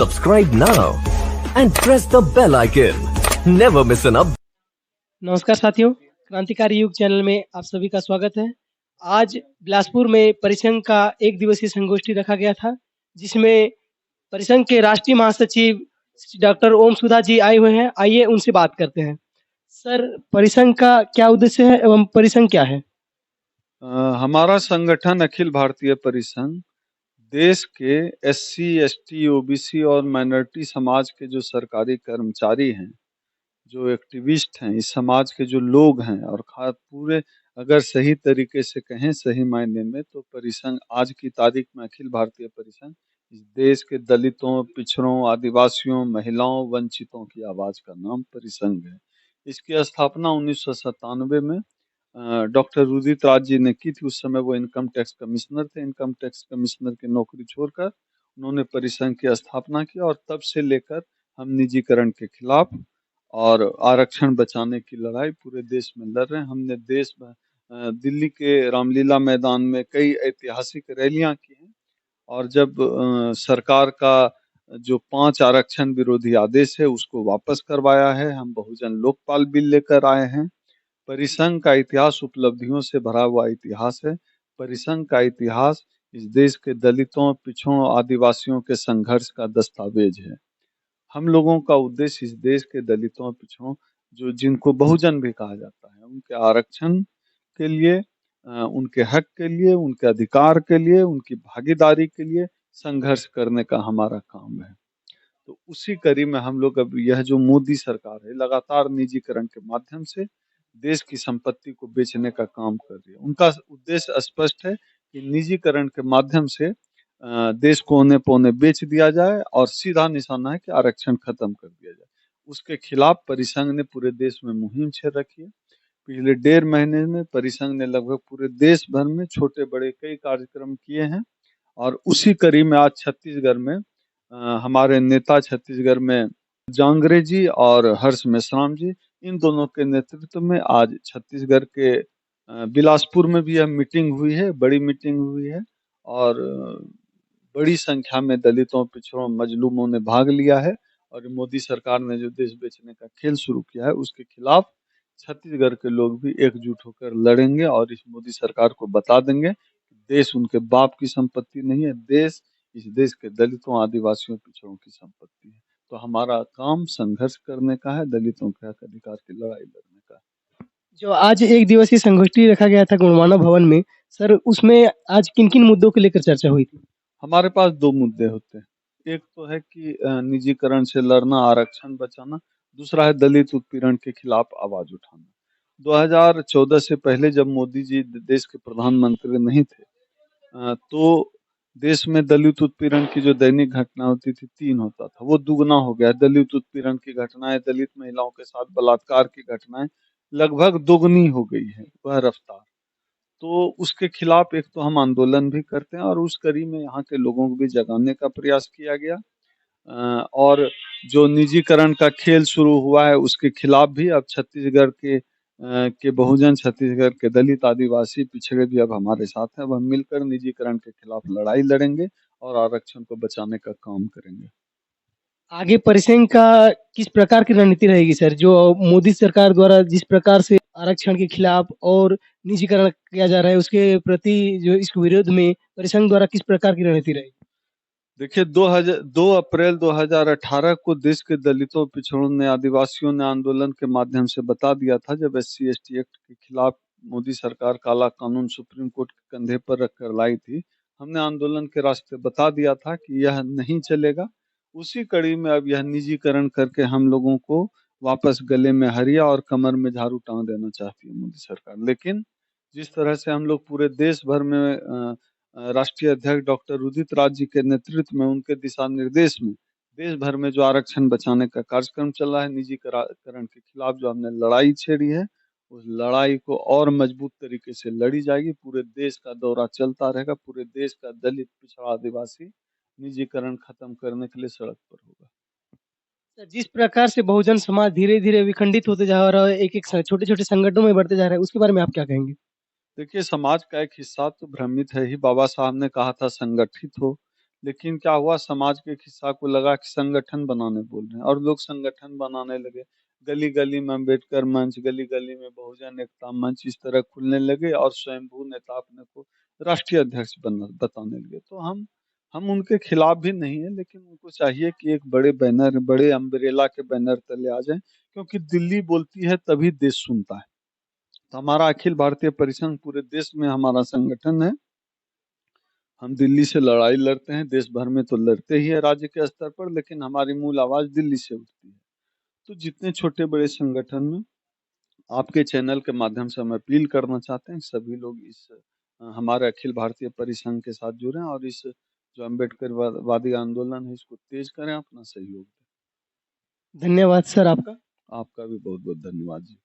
Subscribe now and press the bell icon. Never miss an update. नमस्कार साथियों, क्रांतिकारी युग चैनल में आप सभी का स्वागत है। आज बिलासपुर में परिसंघ का एक दिवसीय संगोष्ठी रखा गया था, जिसमें परिसंघ के राष्ट्रीय महासचिव डॉक्टर ओम सुधा जी आए हुए हैं। आइए उनसे बात करते हैं। सर, परिसंघ का क्या उद्देश्य है एवं परिसंघ क्या है? हमारा संगठन अखिल भारतीय परिसंघ देश के एससी, एसटी, ओबीसी और माइनॉरिटी समाज के जो सरकारी कर्मचारी हैं, जो एक्टिविस्ट हैं, इस समाज के जो लोग हैं और खास पूरे अगर सही तरीके से कहें, सही मायने में, तो परिसंघ आज की तारीख में अखिल भारतीय परिसंघ इस देश के दलितों, पिछड़ों, आदिवासियों, महिलाओं, वंचितों की आवाज का नाम परिसंघ है। इसकी स्थापना 1997 में डॉक्टर रुदित राज जी ने की थी। उस समय वो इनकम टैक्स कमिश्नर थे। इनकम टैक्स कमिश्नर की नौकरी छोड़कर उन्होंने परिसंघ की स्थापना की और तब से लेकर हम निजीकरण के खिलाफ और आरक्षण बचाने की लड़ाई पूरे देश में लड़ रहे हैं। हमने दिल्ली के रामलीला मैदान में कई ऐतिहासिक रैलियां की हैं और जब सरकार का जो 5 आरक्षण विरोधी आदेश है उसको वापस करवाया है। हम बहुजन लोकपाल बिल लेकर आए हैं। परिसंघ का इतिहास उपलब्धियों से भरा हुआ इतिहास है। परिसंघ का इतिहास इस देश के दलितों, पिछड़ों, आदिवासियों के संघर्ष का दस्तावेज है। हम लोगों का उद्देश्य इस देश के दलितों, पिछड़ों, जो जिनको बहुजन भी कहा जाता है, उनके आरक्षण के लिए, उनके हक के लिए, उनके अधिकार के लिए, उनकी भागीदारी के लिए संघर्ष करने का हमारा काम है। तो उसी कड़ी में हम लोग अब यह जो मोदी सरकार है लगातार निजीकरण के माध्यम से देश की संपत्ति को बेचने का काम कर रही है। उनका उद्देश्य स्पष्ट है कि निजीकरण के माध्यम से देश को औने पौने बेच दिया जाए और सीधा निशाना है कि आरक्षण खत्म कर दिया जाए। उसके खिलाफ परिसंघ ने पूरे देश में मुहिम छेड़ रखी है। पिछले 1.5 महीने में परिसंघ ने लगभग पूरे देश भर में छोटे बड़े कई कार्यक्रम किए हैं और उसी कड़ी में आज छत्तीसगढ़ में हमारे नेता छत्तीसगढ़ में जांगरे जी और हर्ष मेश्राम जी, इन दोनों के नेतृत्व में आज छत्तीसगढ़ के बिलासपुर में भी यह मीटिंग हुई है, बड़ी मीटिंग हुई है और बड़ी संख्या में दलितों, पिछड़ों, मजलूमों ने भाग लिया है और मोदी सरकार ने जो देश बेचने का खेल शुरू किया है उसके खिलाफ छत्तीसगढ़ के लोग भी एकजुट होकर लड़ेंगे और इस मोदी सरकार को बता देंगे देश उनके बाप की संपत्ति नहीं है, देश इस देश के दलितों, आदिवासियों, पिछड़ों की संपत्ति है। तो हमारा काम संघर्ष करने का है, दलितों के हक अधिकार की लड़ाई लड़ने का है। जो आज एक दिवसीय संगोष्ठी रखा गया था गुणमाना भवन में, सर उसमें आज किन-किन मुद्दों को लेकर चर्चा हुई थी? हमारे पास 2 मुद्दे होते हैं। एक तो है कि निजीकरण से लड़ना, आरक्षण बचाना। दूसरा है दलित उत्पीड़न के खिलाफ आवाज उठाना। 2014 से पहले जब मोदी जी देश के प्रधानमंत्री नहीं थे, तो देश में दलित उत्पीड़न की जो दैनिक घटना होती थी 3 होता था, वो दुगना हो गया। दलित उत्पीड़न की घटनाएं, दलित महिलाओं के साथ बलात्कार की घटनाएं लगभग दोगुनी हो गई है वह रफ्तार। तो उसके खिलाफ एक तो हम आंदोलन भी करते हैं और उस कड़ी में यहाँ के लोगों को भी जगाने का प्रयास किया गया। और जो निजीकरण का खेल शुरू हुआ है उसके खिलाफ भी अब छत्तीसगढ़ के बहुजन, छत्तीसगढ़ के दलित, आदिवासी, पिछड़े भी अब हमारे साथ हैं। अब हम मिलकर निजीकरण के खिलाफ लड़ाई लड़ेंगे और आरक्षण को बचाने का काम करेंगे। आगे परिसंघ का किस प्रकार की रणनीति रहेगी सर? जो मोदी सरकार द्वारा जिस प्रकार से आरक्षण के खिलाफ और निजीकरण किया जा रहा है, उसके प्रति जो इसके विरोध में परिसंघ द्वारा किस प्रकार की रणनीति रहेगी? देखिए 2 अप्रैल 2018 को देश के दलितों, पिछड़ों ने, आदिवासियों ने आंदोलन के माध्यम से बता दिया था जब एससी एसटी एक्ट के खिलाफ मोदी सरकार काला कानून सुप्रीम कोर्ट के कंधे पर रखकर लाई थी। हमने आंदोलन के रास्ते बता दिया था कि यह नहीं चलेगा। उसी कड़ी में अब यह निजीकरण करके हम लोगों को वापस गले में हरिया और कमर में झाड़ू टांग देना चाहती है मोदी सरकार। लेकिन जिस तरह से हम लोग पूरे देश भर में राष्ट्रीय अध्यक्ष डॉक्टर उदित राज जी के नेतृत्व में, उनके दिशा निर्देश में देश भर में जो आरक्षण बचाने का कार्यक्रम चल रहा है, निजीकरण के खिलाफ जो हमने लड़ाई छेड़ी है, उस लड़ाई को और मजबूत तरीके से लड़ी जाएगी। पूरे देश का दौरा चलता रहेगा। पूरे देश का दलित, पिछड़ा, आदिवासी निजीकरण खत्म करने के लिए सड़क पर होगा। सर, जिस प्रकार से बहुजन समाज धीरे-धीरे विखंडित होते जा रहा है, एक-एक छोटे-छोटे संगठनों में बढ़ते जा रहा है, उसके बारे में आप क्या कहेंगे? देखिए समाज का एक हिस्सा तो भ्रमित है ही। बाबा साहब ने कहा था संगठित हो, लेकिन क्या हुआ, समाज के एक हिस्सा को लगा कि संगठन बनाने बोल रहे हैं और लोग संगठन बनाने लगे। गली गली में अम्बेडकर मंच, गली गली में बहुजन एकता मंच इस तरह खुलने लगे और स्वयंभू नेता अपने को राष्ट्रीय अध्यक्ष बताने लगे। तो हम उनके खिलाफ भी नहीं है, लेकिन उनको चाहिए कि एक बड़े बैनर, बड़े अम्ब्रेला के बैनर तले आ जाए, क्योंकि दिल्ली बोलती है तभी देश सुनता है। तो हमारा अखिल भारतीय परिसंघ पूरे देश में हमारा संगठन है। हम दिल्ली से लड़ाई लड़ते हैं, देश भर में तो लड़ते ही है राज्य के स्तर पर, लेकिन हमारी मूल आवाज दिल्ली से उठती है। तो जितने छोटे बड़े संगठन में आपके चैनल के माध्यम से हम अपील करना चाहते हैं, सभी लोग इस हमारे अखिल भारतीय परिसंघ के साथ जुड़ें और इस जो अम्बेडकर वादी आंदोलन है इसको तेज करें, अपना सहयोग दें। धन्यवाद सर आपका। आपका भी बहुत बहुत धन्यवाद जी।